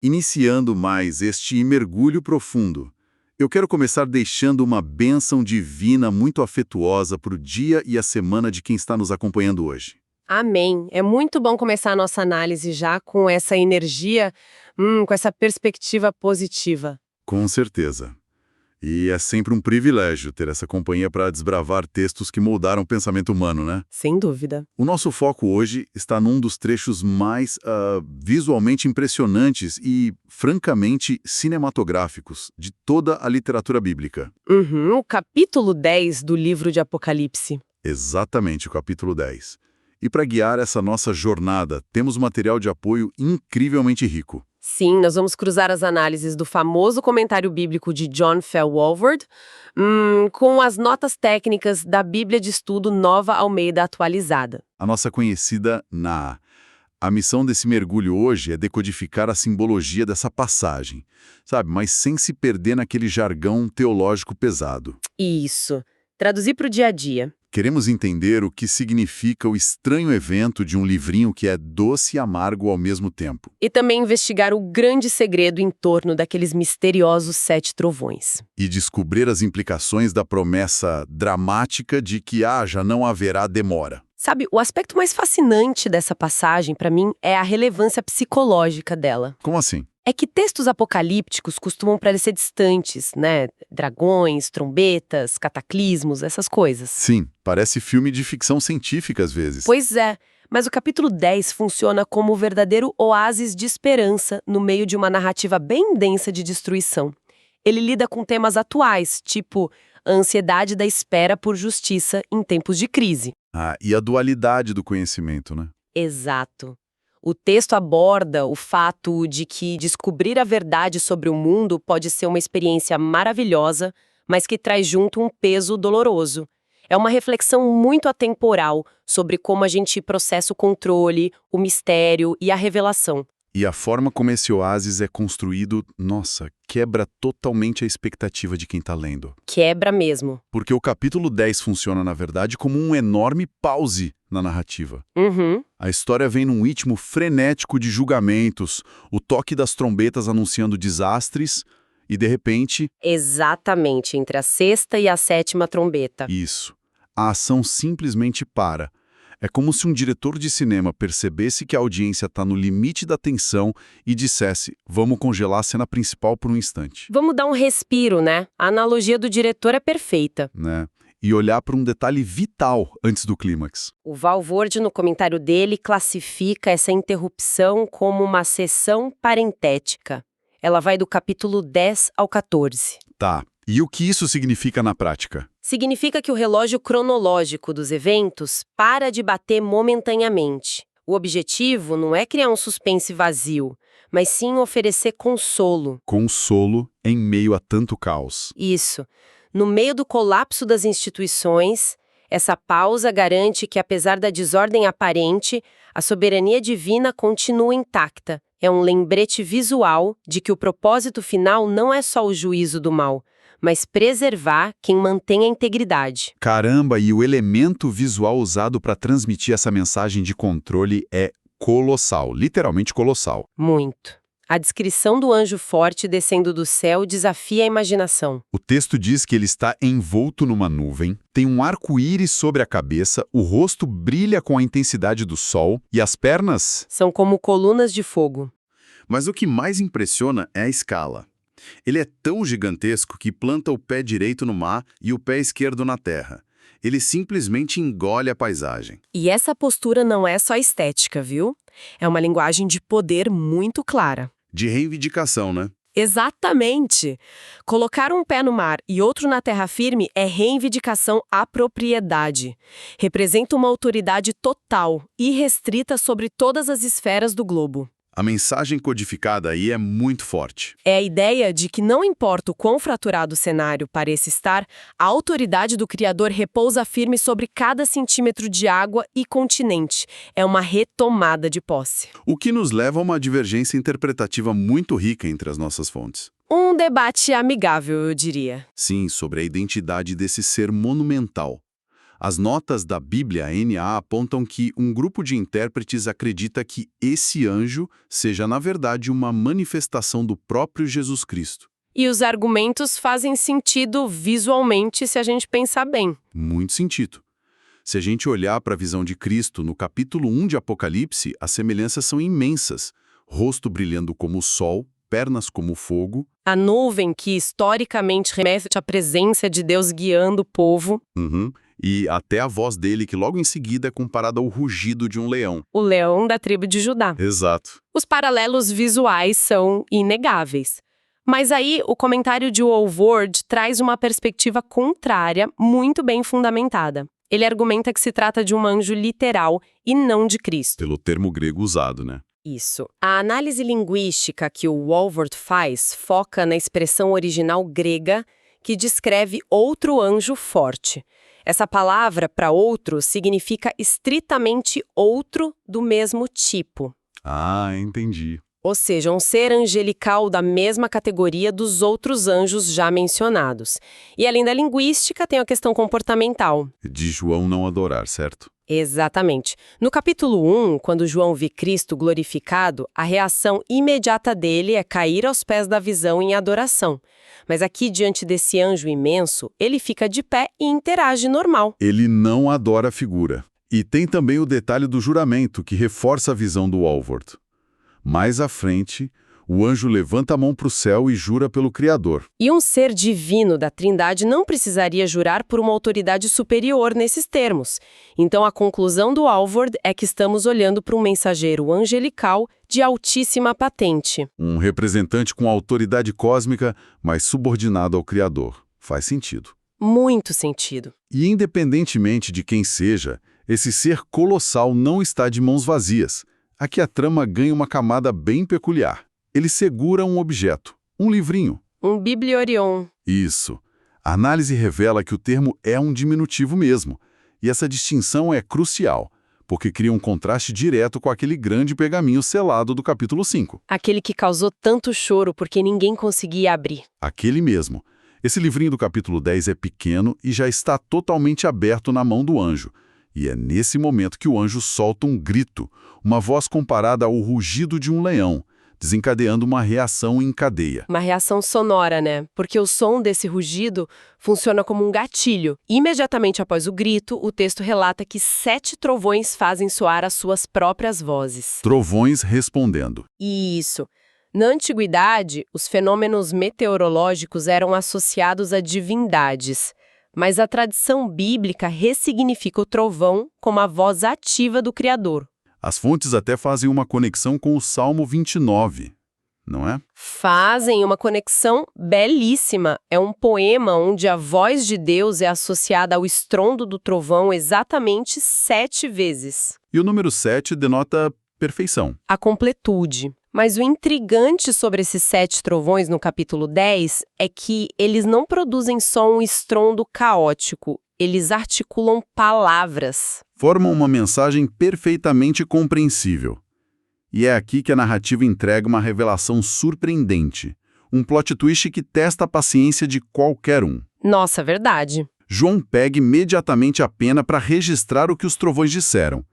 Iniciando mais este mergulho profundo, eu quero começar deixando uma bênção divina muito afetuosa para o dia e a semana de quem está nos acompanhando hoje. Amém. É muito bom começar a nossa análise já com essa energia, com essa perspectiva positiva. Com certeza. E é sempre um privilégio ter essa companhia para desbravar textos que moldaram o pensamento humano, né? Sem dúvida. O nosso foco hoje está num dos trechos mais visualmente impressionantes e, francamente, cinematográficos de toda a literatura bíblica. O capítulo 10 do livro de Apocalipse. Exatamente, o capítulo 10. E para guiar essa nossa jornada, temos material de apoio incrivelmente rico. Sim, nós vamos cruzar as análises do famoso comentário bíblico de John Fell Woolworth com as notas técnicas da Bíblia de Estudo Nova Almeida atualizada. A nossa conhecida NAA. A missão desse mergulho hoje é decodificar a simbologia dessa passagem, sabe? Mas sem se perder naquele jargão teológico pesado. Isso. Traduzir para o dia a dia. Queremos entender o que significa o estranho evento de um livrinho que é doce e amargo ao mesmo tempo. E também investigar o grande segredo em torno daqueles misteriosos 7 trovões. E descobrir as implicações da promessa dramática de que já não haverá demora. Sabe, o aspecto mais fascinante dessa passagem, para mim, é a relevância psicológica dela. Como assim? É que textos apocalípticos costumam parecer distantes, né? Dragões, trombetas, cataclismos, essas coisas. Sim, parece filme de ficção científica às vezes. Pois é, mas o capítulo 10 funciona como um verdadeiro oásis de esperança no meio de uma narrativa bem densa de destruição. Ele lida com temas atuais, tipo a ansiedade da espera por justiça em tempos de crise. E a dualidade do conhecimento, né? Exato. O texto aborda o fato de que descobrir a verdade sobre o mundo pode ser uma experiência maravilhosa, mas que traz junto um peso doloroso. É uma reflexão muito atemporal sobre como a gente processa o controle, o mistério e a revelação. E a forma como esse oásis é construído, nossa, quebra totalmente a expectativa de quem está lendo. Quebra mesmo. Porque o capítulo 10 funciona, na verdade, como um enorme pause na narrativa. A história vem num ritmo frenético de julgamentos, o toque das trombetas anunciando desastres e, de repente... Exatamente, entre a sexta e a sétima trombeta. Isso. A ação simplesmente para. É como se um diretor de cinema percebesse que a audiência está no limite da tensão e dissesse, vamos congelar a cena principal por um instante. Vamos dar um respiro, né? A analogia do diretor é perfeita. Né? E olhar para um detalhe vital antes do clímax. O Val Ward, no comentário dele, classifica essa interrupção como uma sessão parentética. Ela vai do capítulo 10 ao 14. Tá. E o que isso significa na prática? Significa que o relógio cronológico dos eventos para de bater momentaneamente. O objetivo não é criar um suspense vazio, mas sim oferecer consolo. Consolo em meio a tanto caos. Isso. No meio do colapso das instituições, essa pausa garante que, apesar da desordem aparente, a soberania divina continua intacta. É um lembrete visual de que o propósito final não é só o juízo do mal, mas preservar quem mantém a integridade. Caramba, e o elemento visual usado para transmitir essa mensagem de controle é colossal, literalmente colossal. Muito. A descrição do anjo forte descendo do céu desafia a imaginação. O texto diz que ele está envolto numa nuvem, tem um arco-íris sobre a cabeça, o rosto brilha com a intensidade do sol e as pernas... São como colunas de fogo. Mas o que mais impressiona é a escala. Ele é tão gigantesco que planta o pé direito no mar e o pé esquerdo na terra. Ele simplesmente engole a paisagem. E essa postura não é só estética, viu? É uma linguagem de poder muito clara. De reivindicação, né? Exatamente! Colocar um pé no mar e outro na terra firme é reivindicação à propriedade. Representa uma autoridade total, irrestrita sobre todas as esferas do globo. A mensagem codificada aí é muito forte. É a ideia de que não importa o quão fraturado o cenário pareça estar, a autoridade do Criador repousa firme sobre cada centímetro de água e continente. É uma retomada de posse. O que nos leva a uma divergência interpretativa muito rica entre as nossas fontes. Um debate amigável, eu diria. Sim, sobre a identidade desse ser monumental. As notas da Bíblia NA apontam que um grupo de intérpretes acredita que esse anjo seja, na verdade, uma manifestação do próprio Jesus Cristo. E os argumentos fazem sentido visualmente se a gente pensar bem. Muito sentido. Se a gente olhar para a visão de Cristo no capítulo 1 de Apocalipse, as semelhanças são imensas. Rosto brilhando como o sol, pernas como fogo. A nuvem que historicamente remete à presença de Deus guiando o povo. E até a voz dele, que logo em seguida é comparada ao rugido de um leão. O leão da tribo de Judá. Exato. Os paralelos visuais são inegáveis. Mas aí o comentário de Walvoord traz uma perspectiva contrária, muito bem fundamentada. Ele argumenta que se trata de um anjo literal e não de Cristo. Pelo termo grego usado, né? Isso. A análise linguística que o Walvoord faz foca na expressão original grega que descreve outro anjo forte. Essa palavra, para outro, significa estritamente outro do mesmo tipo. Ah, entendi. Ou seja, um ser angelical da mesma categoria dos outros anjos já mencionados. E além da linguística, tem a questão comportamental. De João não adorar, certo? Exatamente. No capítulo 1, quando João vê Cristo glorificado, a reação imediata dele é cair aos pés da visão em adoração. Mas aqui, diante desse anjo imenso, ele fica de pé e interage normal. Ele não adora a figura. E tem também o detalhe do juramento, que reforça a visão do Walvoord. Mais à frente, o anjo levanta a mão para o céu e jura pelo Criador. E um ser divino da Trindade não precisaria jurar por uma autoridade superior nesses termos. Então a conclusão do Walvoord é que estamos olhando para um mensageiro angelical de altíssima patente. Um representante com autoridade cósmica, mas subordinado ao Criador. Faz sentido. Muito sentido. E independentemente de quem seja, esse ser colossal não está de mãos vazias. Aqui a trama ganha uma camada bem peculiar. Ele segura um objeto, um livrinho. Um bibliorion. Isso. A análise revela que o termo é um diminutivo mesmo. E essa distinção é crucial, porque cria um contraste direto com aquele grande pergaminho selado do capítulo 5. Aquele que causou tanto choro porque ninguém conseguia abrir. Aquele mesmo. Esse livrinho do capítulo 10 é pequeno e já está totalmente aberto na mão do anjo. E é nesse momento que o anjo solta um grito, uma voz comparada ao rugido de um leão, desencadeando uma reação em cadeia. Uma reação sonora, né? Porque o som desse rugido funciona como um gatilho. Imediatamente após o grito, o texto relata que 7 trovões fazem soar as suas próprias vozes. Trovões respondendo. Isso. Na antiguidade, os fenômenos meteorológicos eram associados a divindades. Mas a tradição bíblica ressignifica o trovão como a voz ativa do Criador. As fontes até fazem uma conexão com o Salmo 29, não é? Fazem uma conexão belíssima. É um poema onde a voz de Deus é associada ao estrondo do trovão exatamente 7 vezes. E o número 7 denota perfeição. A completude. Mas o intrigante sobre esses 7 trovões no capítulo 10 é que eles não produzem só um estrondo caótico, eles articulam palavras. Formam uma mensagem perfeitamente compreensível. E é aqui que a narrativa entrega uma revelação surpreendente, um plot twist que testa a paciência de qualquer um. Nossa, verdade. João pega imediatamente a pena para registrar o que os trovões disseram.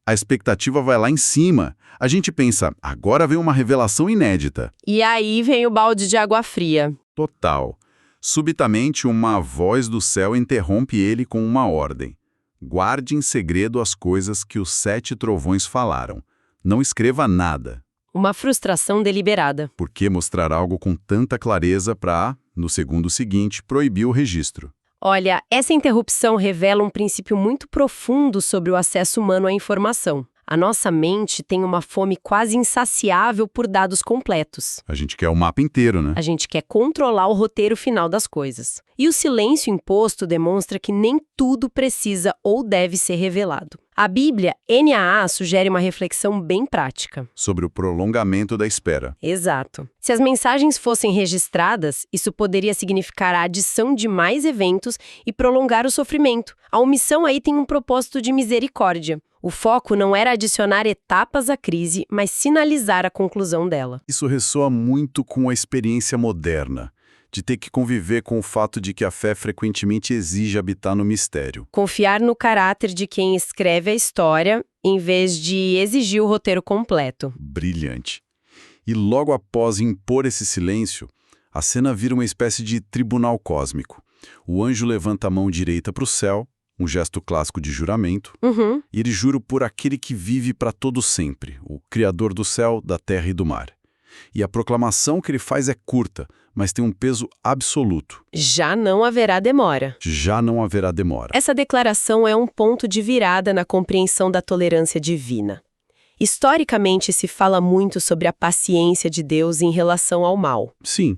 A expectativa vai lá em cima. A gente pensa, agora vem uma revelação inédita. E aí vem o balde de água fria. Total. Subitamente, uma voz do céu interrompe ele com uma ordem. Guarde em segredo as coisas que os 7 trovões falaram. Não escreva nada. Uma frustração deliberada. Por que mostrar algo com tanta clareza para, no segundo seguinte, proibir o registro? Olha, essa interrupção revela um princípio muito profundo sobre o acesso humano à informação. A nossa mente tem uma fome quase insaciável por dados completos. A gente quer o mapa inteiro, né? A gente quer controlar o roteiro final das coisas. E o silêncio imposto demonstra que nem tudo precisa ou deve ser revelado. A Bíblia, NAA, sugere uma reflexão bem prática. Sobre o prolongamento da espera. Exato. Se as mensagens fossem registradas, isso poderia significar a adição de mais eventos e prolongar o sofrimento. A omissão aí tem um propósito de misericórdia. O foco não era adicionar etapas à crise, mas sinalizar a conclusão dela. Isso ressoa muito com a experiência moderna. de ter que conviver com o fato de que a fé frequentemente exige habitar no mistério. Confiar no caráter de quem escreve a história, em vez de exigir o roteiro completo. Brilhante. E logo após impor esse silêncio, a cena vira uma espécie de tribunal cósmico. O anjo levanta a mão direita para o céu, um gesto clássico de juramento, e ele jura por aquele que vive para todo sempre, o Criador do céu, da terra e do mar. E a proclamação que ele faz é curta, mas tem um peso absoluto. Já não haverá demora. Já não haverá demora. Essa declaração é um ponto de virada na compreensão da tolerância divina. Historicamente, se fala muito sobre a paciência de Deus em relação ao mal. Sim,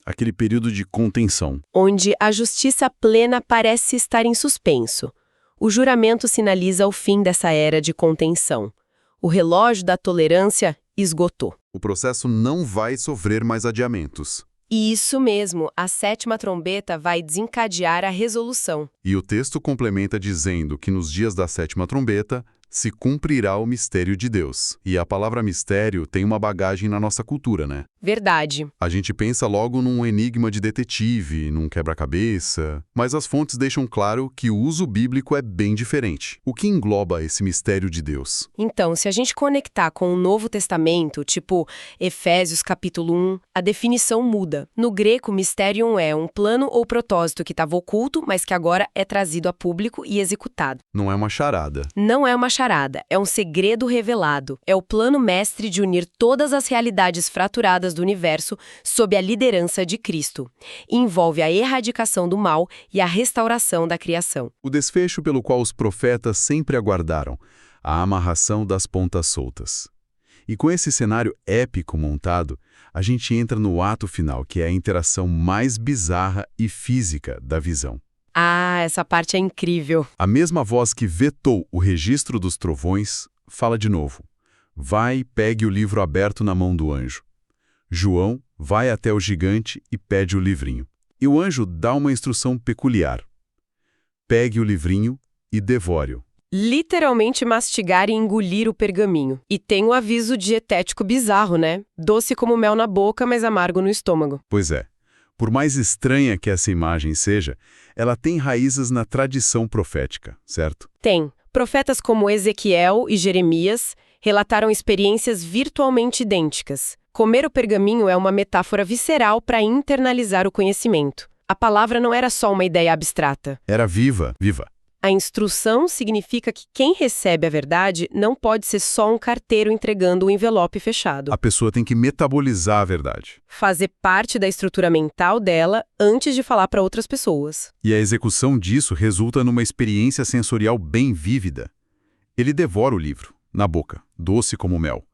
aquele período de contenção. Onde a justiça plena parece estar em suspenso. O juramento sinaliza o fim dessa era de contenção. O relógio da tolerância esgotou. O processo não vai sofrer mais adiamentos. E isso mesmo, a 7ª trombeta vai desencadear a resolução. E o texto complementa dizendo que nos dias da 7ª trombeta se cumprirá o mistério de Deus. E a palavra mistério tem uma bagagem na nossa cultura, né? Verdade. A gente pensa logo num enigma de detetive, num quebra-cabeça, mas as fontes deixam claro que o uso bíblico é bem diferente. O que engloba esse mistério de Deus? Então, se a gente conectar com o Novo Testamento, tipo Efésios capítulo 1, a definição muda. No grego, mysterion é um plano ou propósito que estava oculto, mas que agora é trazido a público e executado. Não é uma charada. Não é uma charada, é um segredo revelado. É o plano mestre de unir todas as realidades fraturadas do universo sob a liderança de Cristo. Envolve a erradicação do mal e a restauração da criação. O desfecho pelo qual os profetas sempre aguardaram, a amarração das pontas soltas. E com esse cenário épico montado, a gente entra no ato final, que é a interação mais bizarra e física da visão. Ah, essa parte é incrível. A mesma voz que vetou o registro dos trovões fala de novo. Vai e pegue o livro aberto na mão do anjo. João vai até o gigante e pede o livrinho. E o anjo dá uma instrução peculiar. Pegue o livrinho e devore-o. Literalmente mastigar e engolir o pergaminho. E tem um aviso dietético bizarro, né? Doce como mel na boca, mas amargo no estômago. Pois é. Por mais estranha que essa imagem seja, ela tem raízes na tradição profética, certo? Tem. Profetas como Ezequiel e Jeremias relataram experiências virtualmente idênticas. Comer o pergaminho é uma metáfora visceral para internalizar o conhecimento. A palavra não era só uma ideia abstrata. Era viva. A instrução significa que quem recebe a verdade não pode ser só um carteiro entregando o envelope fechado. A pessoa tem que metabolizar a verdade. Fazer parte da estrutura mental dela antes de falar para outras pessoas. E a execução disso resulta numa experiência sensorial bem vívida. Ele devora o livro, na boca, doce como mel.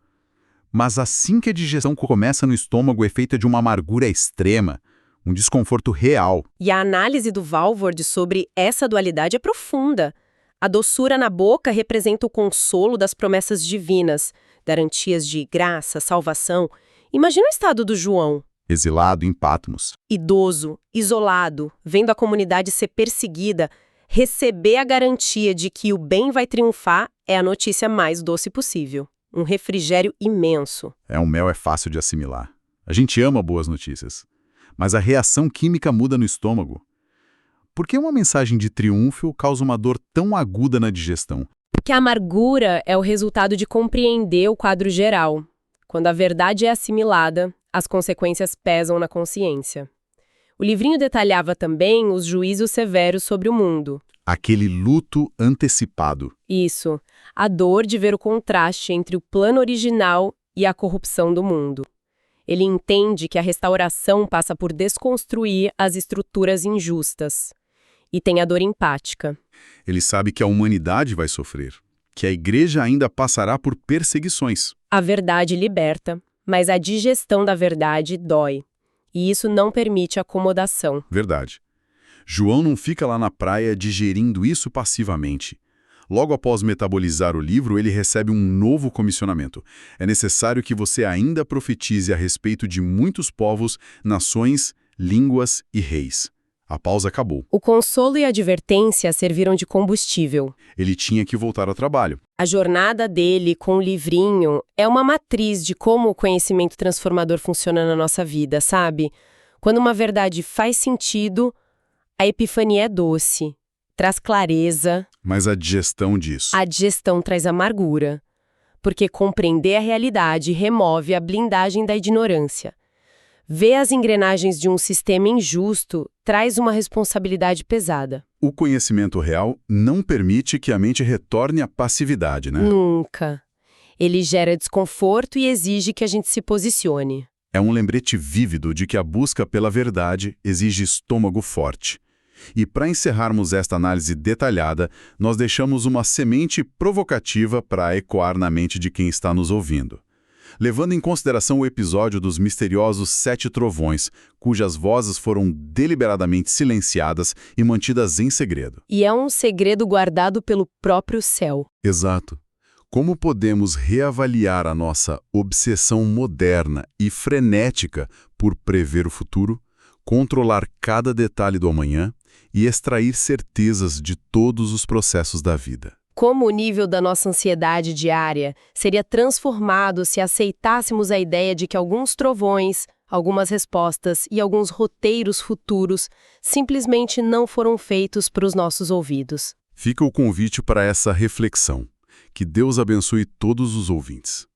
Mas assim que a digestão começa no estômago, é feita de uma amargura extrema, um desconforto real. E a análise do Walvoord sobre essa dualidade é profunda. A doçura na boca representa o consolo das promessas divinas, garantias de graça, salvação. Imagina o estado do João. Exilado em Patmos. Idoso, isolado, vendo a comunidade ser perseguida, receber a garantia de que o bem vai triunfar é a notícia mais doce possível. Um refrigério imenso. Um mel é fácil de assimilar. A gente ama boas notícias. Mas a reação química muda no estômago. Por que uma mensagem de triunfo causa uma dor tão aguda na digestão? Porque a amargura é o resultado de compreender o quadro geral. Quando a verdade é assimilada, as consequências pesam na consciência. O livrinho detalhava também os juízos severos sobre o mundo. Aquele luto antecipado. Isso, a dor de ver o contraste entre o plano original e a corrupção do mundo. Ele entende que a restauração passa por desconstruir as estruturas injustas. E tem a dor empática. Ele sabe que a humanidade vai sofrer, que a igreja ainda passará por perseguições. A verdade liberta, mas a digestão da verdade dói. E isso não permite acomodação. Verdade. João não fica lá na praia digerindo isso passivamente. Logo após metabolizar o livro, ele recebe um novo comissionamento. É necessário que você ainda profetize a respeito de muitos povos, nações, línguas e reis. A pausa acabou. O consolo e a advertência serviram de combustível. Ele tinha que voltar ao trabalho. A jornada dele com o livrinho é uma matriz de como o conhecimento transformador funciona na nossa vida, sabe? Quando uma verdade faz sentido, a epifania é doce, traz clareza. Mas a digestão disso. A digestão traz amargura, porque compreender a realidade remove a blindagem da ignorância. Ver as engrenagens de um sistema injusto traz uma responsabilidade pesada. O conhecimento real não permite que a mente retorne à passividade, né? Nunca. Ele gera desconforto e exige que a gente se posicione. É um lembrete vívido de que a busca pela verdade exige estômago forte. E para encerrarmos esta análise detalhada, nós deixamos uma semente provocativa para ecoar na mente de quem está nos ouvindo. Levando em consideração o episódio dos misteriosos 7 trovões, cujas vozes foram deliberadamente silenciadas e mantidas em segredo. E é um segredo guardado pelo próprio céu. Exato. Como podemos reavaliar a nossa obsessão moderna e frenética por prever o futuro, controlar cada detalhe do amanhã e extrair certezas de todos os processos da vida? Como o nível da nossa ansiedade diária seria transformado se aceitássemos a ideia de que alguns trovões, algumas respostas e alguns roteiros futuros simplesmente não foram feitos para os nossos ouvidos. Fica o convite para essa reflexão. Que Deus abençoe todos os ouvintes.